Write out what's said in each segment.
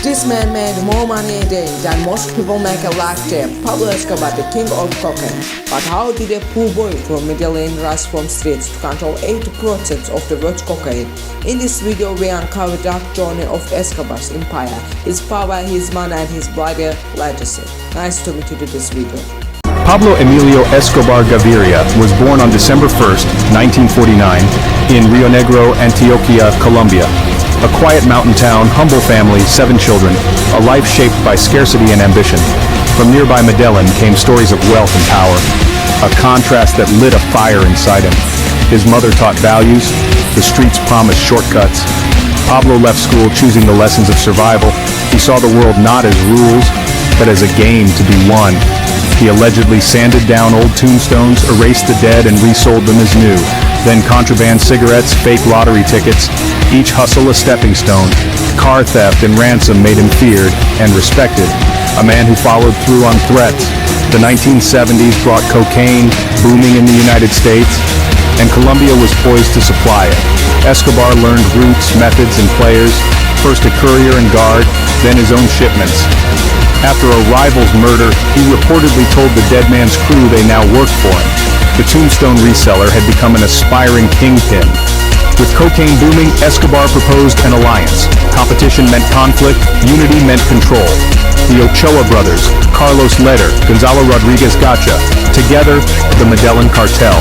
This man made more money a day than most people make a lifetime. Pablo Escobar, the king of cocaine. But how did a poor boy from Medellín rise from streets to control 80% of the world's cocaine? In this video, we uncover the dark journey of Escobar's empire, his power, his money, and his bloody legacy. Nice to meet you to this video. Pablo Emilio Escobar Gaviria was born on December 1st, 1949, in Rio Negro, Antioquia, Colombia. A quiet mountain town, humble family, 7 children, a life shaped by scarcity and ambition. From nearby Medellín came stories of wealth and power, a contrast that lit a fire inside him. His mother taught values, the streets promised shortcuts. Pablo left school choosing the lessons of survival. He saw the world not as rules, but as a game to be won. He allegedly sanded down old tombstones, erased the dead, and resold them as new. Then contraband cigarettes, fake lottery tickets, each hustle a stepping stone. Car theft and ransom made him feared and respected. A man who followed through on threats. The 1970s brought cocaine booming in the United States, and Colombia was poised to supply it. Escobar learned routes, methods, and players, first a courier and guard, then his own shipments. After a rival's murder, he reportedly told the dead man's crew they now worked for him. The tombstone reseller had become an aspiring kingpin. With cocaine booming, Escobar proposed an alliance. Competition meant conflict, unity meant control. The Ochoa brothers, Carlos Leder, Gonzalo Rodriguez Gacha, together, the Medellín cartel.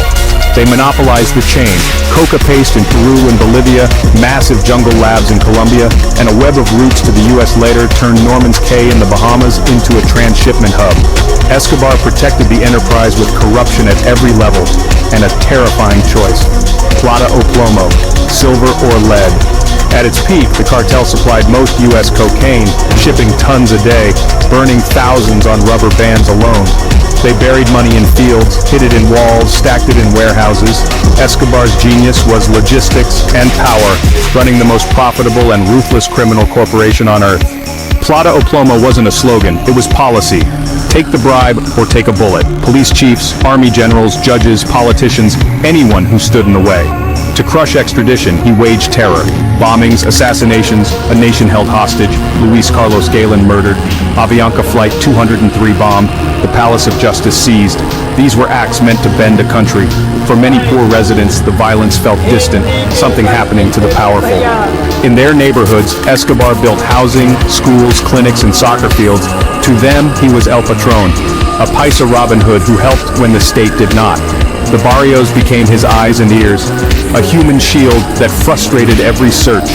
They monopolized the chain, coca paste in Peru and Bolivia, massive jungle labs in Colombia, and a web of routes to the US later turned Norman's Cay in the Bahamas into a transshipment hub. Escobar protected the enterprise with corruption at every level, and a terrifying choice. Plata o plomo, silver or lead. At its peak, the cartel supplied most US cocaine, shipping tons a day, burning thousands on rubber bands alone. They buried money in fields, hid it in walls, stacked it in warehouses. Escobar's genius was logistics and power, running the most profitable and ruthless criminal corporation on earth. Plata o plomo wasn't a slogan, it was policy. Take the bribe or take a bullet. Police chiefs, army generals, judges, politicians, anyone who stood in the way. To crush extradition, he waged terror. Bombings, assassinations, a nation held hostage, Luis Carlos Galen murdered, Avianca Flight 203 bombed, the Palace of Justice seized. These were acts meant to bend a country. For many poor residents, the violence felt distant, something happening to the powerful. In their neighborhoods, Escobar built housing, schools, clinics, and soccer fields. To them, he was El Patron, a Paisa Robin Hood who helped when the state did not. The barrios became his eyes and ears, a human shield that frustrated every search.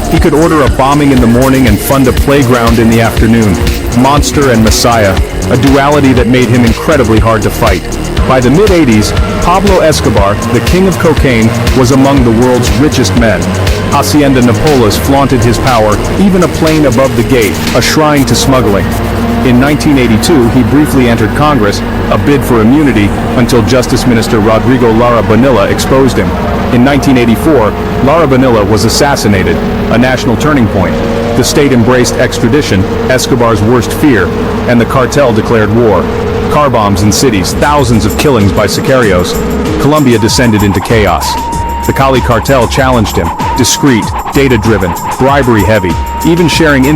He could order a bombing in the morning and fund a playground in the afternoon. Monster and Messiah, a duality that made him incredibly hard to fight. By the mid-80s, Pablo Escobar, the king of cocaine, was among the world's richest men. Hacienda Napoles flaunted his power, even a plane above the gate, a shrine to smuggling. In 1982, he briefly entered Congress, a bid for immunity, until Justice Minister Rodrigo Lara Bonilla exposed him. In 1984, Lara Bonilla was assassinated, a national turning point. The state embraced extradition, Escobar's worst fear, and the cartel declared war. Car bombs in cities, thousands of killings by sicarios. Colombia descended into chaos. The Cali cartel challenged him, discreet, data-driven, bribery-heavy, even sharing